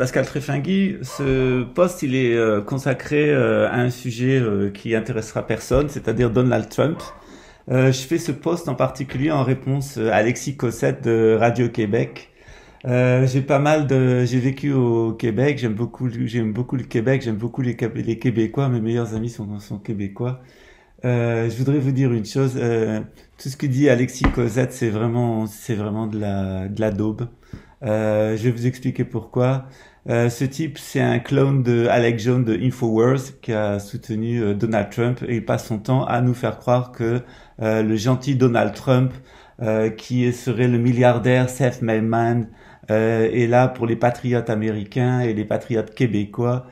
Pascal Trefingui. Ce post, il est consacré à un sujet qui intéressera personne, c'est-à-dire Donald Trump. Je fais ce post en particulier en réponse à Alexis Cossette de Radio-Québec. J'ai vécu au Québec, j'aime beaucoup le Québec, j'aime beaucoup les Québécois, mes meilleurs amis sont québécois. Je voudrais vous dire une chose, tout ce que dit Alexis Cossette, c'est vraiment de la daube. Je vais vous expliquer pourquoi. Ce type, c'est un clone de Alex Jones de Infowars qui a soutenu Donald Trump et il passe son temps à nous faire croire que le gentil Donald Trump, qui serait le milliardaire self-made man, est là pour les patriotes américains et les patriotes québécois,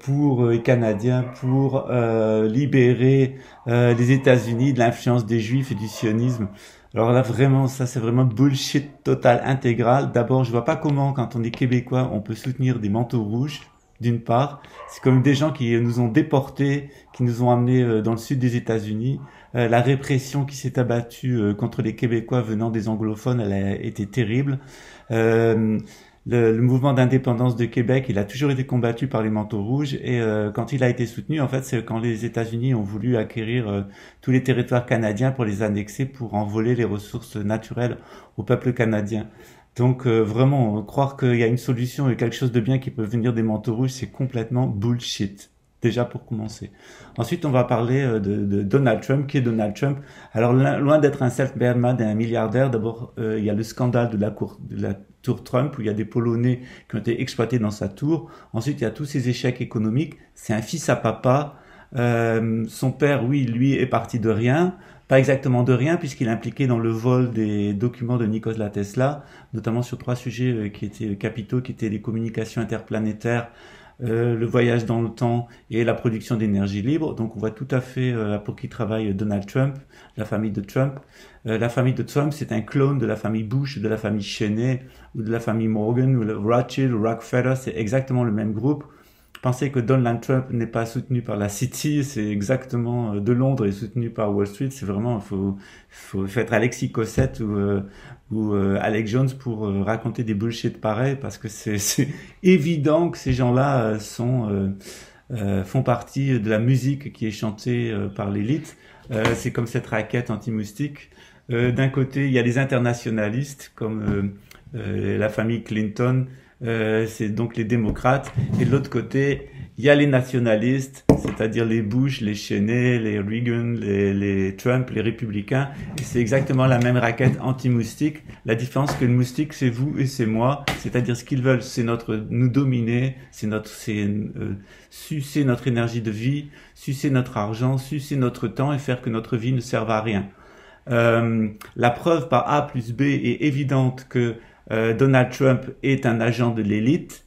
pour les Canadiens, pour libérer les États-Unis de l'influence des Juifs et du sionisme. Alors là, vraiment, ça c'est vraiment bullshit total intégral. D'abord, je vois pas comment, quand on est québécois, on peut soutenir des manteaux rouges, d'une part. C'est comme des gens qui nous ont déportés, qui nous ont amenés dans le sud des États-Unis. La répression qui s'est abattue contre les Québécois venant des anglophones, elle a été terrible. Le mouvement d'indépendance de Québec, il a toujours été combattu par les manteaux rouges et quand il a été soutenu, en fait, c'est quand les États-Unis ont voulu acquérir tous les territoires canadiens pour les annexer, pour en voler les ressources naturelles au peuple canadien. Donc vraiment, croire qu'il y a une solution et quelque chose de bien qui peut venir des manteaux rouges, c'est complètement bullshit. Déjà pour commencer. Ensuite, on va parler de Donald Trump. Qui est Donald Trump? Alors, loin d'être un self-made man et un milliardaire, d'abord, il y a le scandale de la tour Trump, où il y a des Polonais qui ont été exploités dans sa tour. Ensuite, il y a tous ses échecs économiques. C'est un fils à papa. Son père, oui, lui, est parti de rien. Pas exactement de rien, puisqu'il est impliqué dans le vol des documents de Nikola Tesla, notamment sur 3 sujets qui étaient capitaux, qui étaient les communications interplanétaires, le voyage dans le temps et la production d'énergie libre. Donc on voit tout à fait pour qui travaille Donald Trump, la famille de Trump. La famille de Trump, c'est un clone de la famille Bush, de la famille Cheney, ou de la famille Morgan, ou Rothschild, ou Rockefeller, c'est exactement le même groupe. Pensez que Donald Trump n'est pas soutenu par la City, c'est exactement de Londres et soutenu par Wall Street. C'est vraiment, faut être Alexis Cossette ou Alex Jones pour raconter des bullshit pareils, parce que c'est évident que ces gens-là font partie de la musique qui est chantée par l'élite. C'est comme cette raquette anti-moustique. D'un côté, il y a les internationalistes comme la famille Clinton. C'est donc les démocrates, et de l'autre côté il y a les nationalistes, c'est-à-dire les Bush, les Cheney, les Reagan, les Trump, les républicains, et c'est exactement la même raquette anti-moustique. La différence que le moustique, c'est vous et c'est moi, c'est-à-dire ce qu'ils veulent, c'est nous dominer, c'est sucer notre énergie de vie, sucer notre argent, sucer notre temps et faire que notre vie ne serve à rien. La preuve par A plus B est évidente que Donald Trump est un agent de l'élite,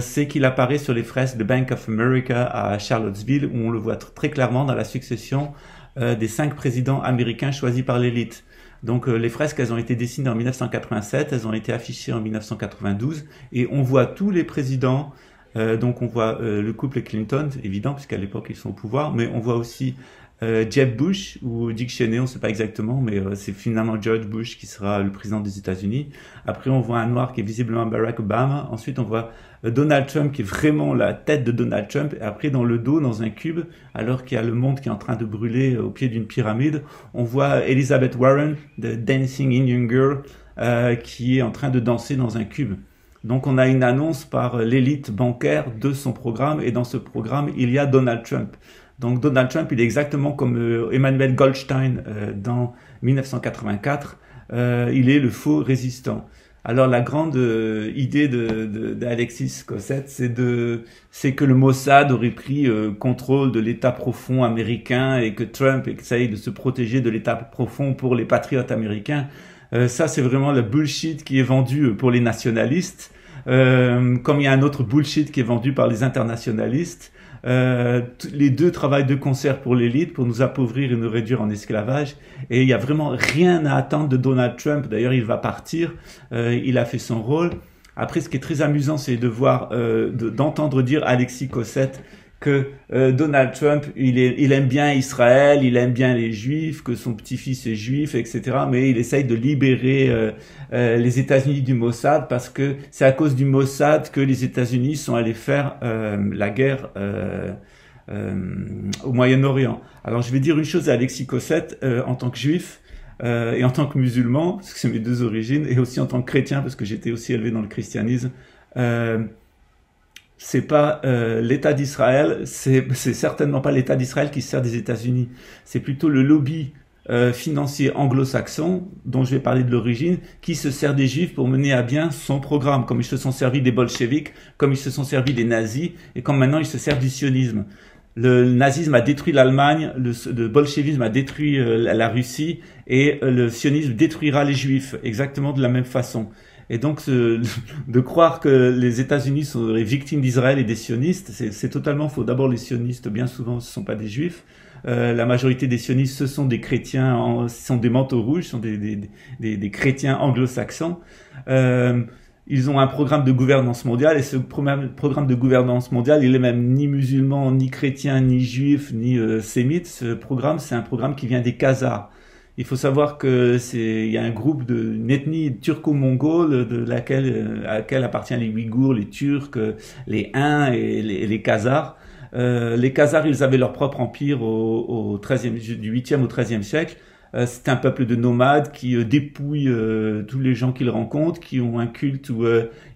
c'est qu'il apparaît sur les fresques de Bank of America à Charlottesville, où on le voit très clairement dans la succession des 5 présidents américains choisis par l'élite. Donc les fresques, elles ont été dessinées en 1987, elles ont été affichées en 1992, et on voit tous les présidents. Donc on voit le couple Clinton, évident, puisqu'à l'époque ils sont au pouvoir, mais on voit aussi Jeb Bush ou Dick Cheney, on ne sait pas exactement, mais c'est finalement George Bush qui sera le président des États-Unis. Après, on voit un noir qui est visiblement Barack Obama. Ensuite, on voit Donald Trump qui est vraiment la tête de Donald Trump. Et après, dans le dos, dans un cube, alors qu'il y a le monde qui est en train de brûler au pied d'une pyramide, on voit Elizabeth Warren, de Dancing Indian Girl, qui est en train de danser dans un cube. Donc, on a une annonce par l'élite bancaire de son programme, et dans ce programme, il y a Donald Trump. Donc Donald Trump, il est exactement comme Emmanuel Goldstein dans 1984, il est le faux résistant. Alors la grande idée d'Alexis Cossette, c'est que le Mossad aurait pris contrôle de l'État profond américain et que Trump essaye de se protéger de l'État profond pour les patriotes américains. Ça, c'est vraiment le bullshit qui est vendu pour les nationalistes, comme il y a un autre bullshit qui est vendu par les internationalistes. Les deux travaillent de concert pour l'élite, pour nous appauvrir et nous réduire en esclavage, et il y a vraiment rien à attendre de Donald Trump. D'ailleurs, il va partir, il a fait son rôle. Après, ce qui est très amusant, c'est de voir, d'entendre dire Alexis Cossette que Donald Trump, il aime bien Israël, il aime bien les Juifs, que son petit-fils est juif, etc. Mais il essaye de libérer les États-Unis du Mossad parce que c'est à cause du Mossad que les États-Unis sont allés faire la guerre au Moyen-Orient. Alors je vais dire une chose à Alexis Cossette, en tant que juif et en tant que musulman, parce que c'est mes deux origines, et aussi en tant que chrétien, parce que j'étais aussi élevé dans le christianisme. C'est pas l'État d'Israël, c'est certainement pas l'État d'Israël qui se sert des États-Unis. C'est plutôt le lobby financier anglo-saxon, dont je vais parler de l'origine, qui se sert des Juifs pour mener à bien son programme, comme ils se sont servis des bolcheviks, comme ils se sont servis des nazis, et comme maintenant ils se servent du sionisme. Le nazisme a détruit l'Allemagne, le bolchevisme a détruit la Russie, et le sionisme détruira les Juifs, exactement de la même façon. Et donc, de croire que les États-Unis sont les victimes d'Israël et des sionistes, c'est totalement faux. D'abord, les sionistes, bien souvent, ce ne sont pas des juifs. La majorité des sionistes, ce sont des chrétiens, ce sont des manteaux rouges, ce sont des chrétiens anglo-saxons. Ils ont un programme de gouvernance mondiale, et ce programme de gouvernance mondiale, il est même ni musulman, ni chrétien, ni juif, ni sémite. Ce programme, c'est un programme qui vient des Khazars. Il faut savoir que il y a un groupe une ethnie turco-mongole à laquelle appartiennent les Ouïghours, les Turcs, les Huns et les Khazars. Les Khazars, ils avaient leur propre empire du 8e au 13e siècle. C'est un peuple de nomades qui dépouillent tous les gens qu'ils rencontrent, qui ont un culte où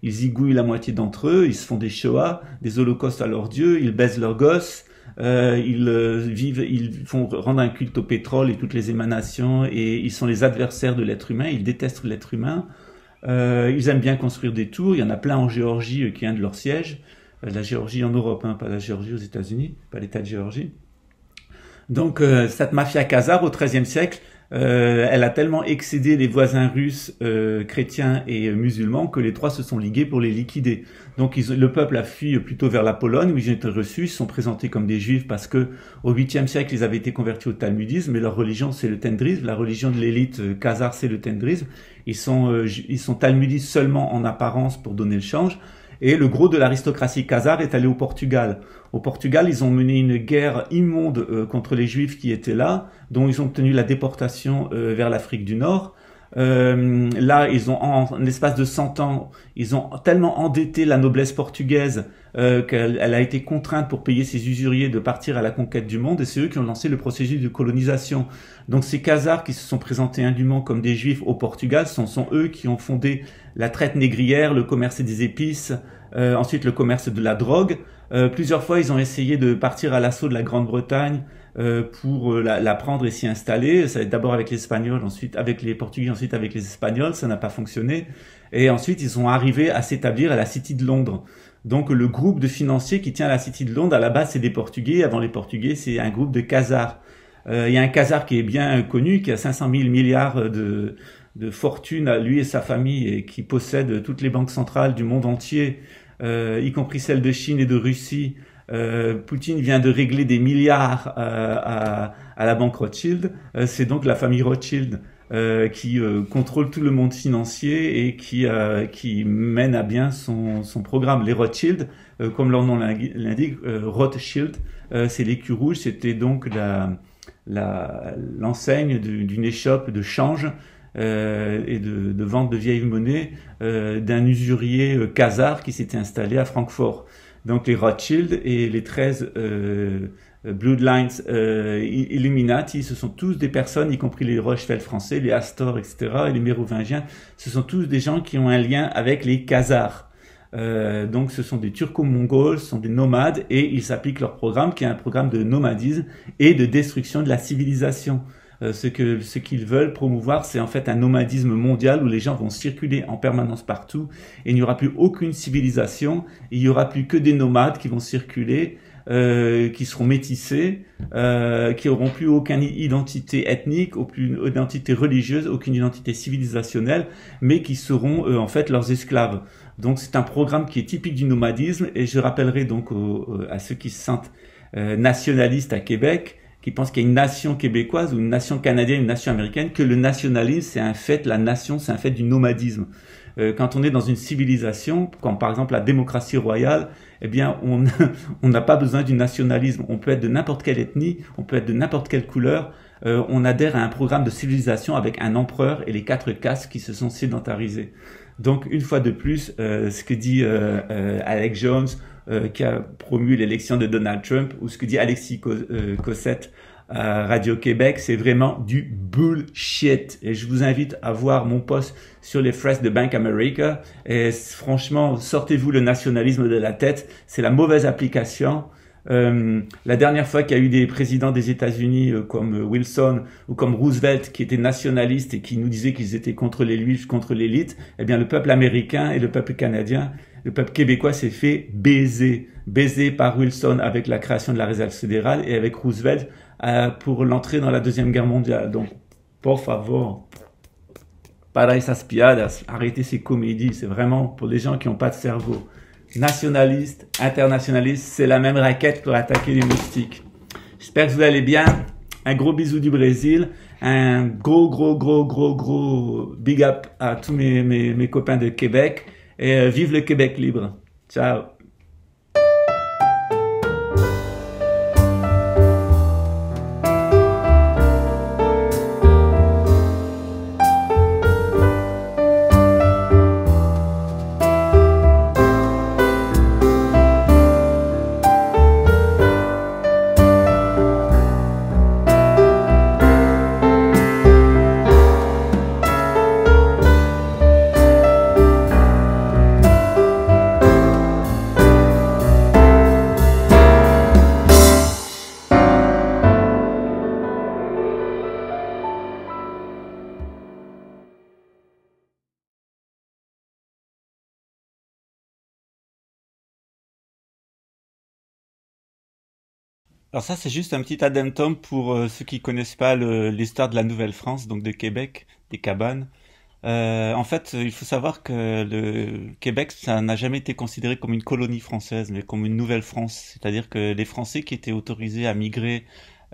ils zigouillent la moitié d'entre eux, ils se font des Shoah, des holocaustes à leurs dieux, ils baisent leurs gosses. Ils font rendre un culte au pétrole et toutes les émanations, et ils sont les adversaires de l'être humain, ils détestent l'être humain. Ils aiment bien construire des tours, il y en a plein en Géorgie qui est un de leurs sièges. La Géorgie en Europe, hein, pas la Géorgie aux États-Unis, pas l'État de Géorgie. Donc cette mafia khazare au XIIIe siècle, elle a tellement excédé les voisins russes, chrétiens et musulmans, que les trois se sont ligués pour les liquider. Donc le peuple a fui plutôt vers la Pologne, où ils ont été reçus. Ils sont présentés comme des juifs parce que au 8e siècle, ils avaient été convertis au talmudisme, et leur religion, c'est le tendrisme. La religion de l'élite khazare, c'est le tendrisme. Ils sont talmudistes seulement en apparence pour donner le change. Et le gros de l'aristocratie khazare est allé au Portugal. Au Portugal, ils ont mené une guerre immonde contre les Juifs qui étaient là, dont ils ont obtenu la déportation vers l'Afrique du Nord. Là, ils ont, en l'espace de 100 ans, ils ont tellement endetté la noblesse portugaise qu'elle a été contrainte pour payer ses usuriers de partir à la conquête du monde, et c'est eux qui ont lancé le processus de colonisation. Donc ces Khazars qui se sont présentés indûment comme des Juifs au Portugal sont eux qui ont fondé la traite négrière, le commerce des épices, ensuite le commerce de la drogue. Plusieurs fois, ils ont essayé de partir à l'assaut de la Grande-Bretagne pour la prendre et s'y installer. D'abord avec les Espagnols, ensuite avec les Portugais, ensuite avec les Espagnols. Ça n'a pas fonctionné. Et ensuite, ils sont arrivés à s'établir à la City de Londres. Donc le groupe de financiers qui tient la City de Londres, à la base, c'est des Portugais. Avant les Portugais, c'est un groupe de Khazars. Il y a un Khazar qui est bien connu, qui a 500 000 milliards de fortune à lui et sa famille, et qui possède toutes les banques centrales du monde entier, y compris celles de Chine et de Russie. Poutine vient de régler des milliards à la banque Rothschild. C'est donc la famille Rothschild qui contrôle tout le monde financier et qui mène à bien son programme. Les Rothschild, comme leur nom l'indique, Rothschild, c'est l'écu rouge. C'était donc l'enseigne d'une échoppe de change et de vente de vieilles monnaies d'un usurier khazar qui s'était installé à Francfort. Donc les Rothschild et les 13 Bloodlines Illuminati, ce sont tous des personnes, y compris les Rothschild français, les Astor, etc., et les Mérovingiens, ce sont tous des gens qui ont un lien avec les Khazars. Donc ce sont des Turco-Mongols, ce sont des nomades, et ils appliquent leur programme, qui est un programme de nomadisme et de destruction de la civilisation. Ce qu'ils veulent promouvoir, c'est en fait un nomadisme mondial où les gens vont circuler en permanence partout, et il n'y aura plus aucune civilisation, il n'y aura plus que des nomades qui vont circuler, qui seront métissés, qui n'auront plus aucune identité ethnique, aucune identité religieuse, aucune identité civilisationnelle, mais qui seront en fait leurs esclaves. Donc c'est un programme qui est typique du nomadisme, et je rappellerai donc à ceux qui se sentent nationalistes à Québec, qui pensent qu'il y a une nation québécoise ou une nation canadienne, une nation américaine, que le nationalisme c'est un fait, la nation c'est un fait du nomadisme. Quand on est dans une civilisation, comme par exemple la démocratie royale, eh bien, on on n'a pas besoin du nationalisme. On peut être de n'importe quelle ethnie, on peut être de n'importe quelle couleur. On adhère à un programme de civilisation avec un empereur et les 4 castes qui se sont sédentarisés. Donc, une fois de plus, ce que dit Alex Jones, qui a promu l'élection de Donald Trump, ou ce que dit Alexis Cossette à Radio-Québec, c'est vraiment du bullshit. Et je vous invite à voir mon post sur les fresques de Bank America. Et franchement, sortez-vous le nationalisme de la tête. C'est la mauvaise application. La dernière fois qu'il y a eu des présidents des États-Unis comme Wilson ou comme Roosevelt qui étaient nationalistes et qui nous disaient qu'ils étaient contre les Juifs, contre l'élite, eh bien le peuple américain et le peuple canadien, le peuple québécois s'est fait baiser par Wilson avec la création de la réserve fédérale et avec Roosevelt pour l'entrée dans la Deuxième Guerre mondiale. Donc, por favor, para esas piadas, arrêtez ces comédies, c'est vraiment pour les gens qui n'ont pas de cerveau. Nationaliste, internationaliste, c'est la même raquette pour attaquer les moustiques. J'espère que vous allez bien. Un gros bisou du Brésil. Un gros big up à tous mes copains de Québec. Et vive le Québec libre. Ciao. Alors ça, c'est juste un petit addendum pour ceux qui connaissent pas l'histoire de la Nouvelle-France, donc de Québec, des cabanes. En fait, il faut savoir que le Québec, ça n'a jamais été considéré comme une colonie française, mais comme une Nouvelle-France. C'est-à-dire que les Français qui étaient autorisés à migrer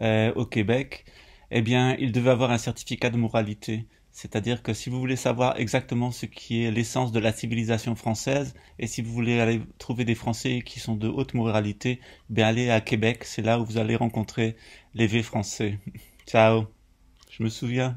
au Québec, eh bien, ils devaient avoir un certificat de moralité. C'est-à-dire que si vous voulez savoir exactement ce qui est l'essence de la civilisation française, et si vous voulez aller trouver des Français qui sont de haute moralité, bien allez à Québec, c'est là où vous allez rencontrer les vrais Français. Ciao. Je me souviens.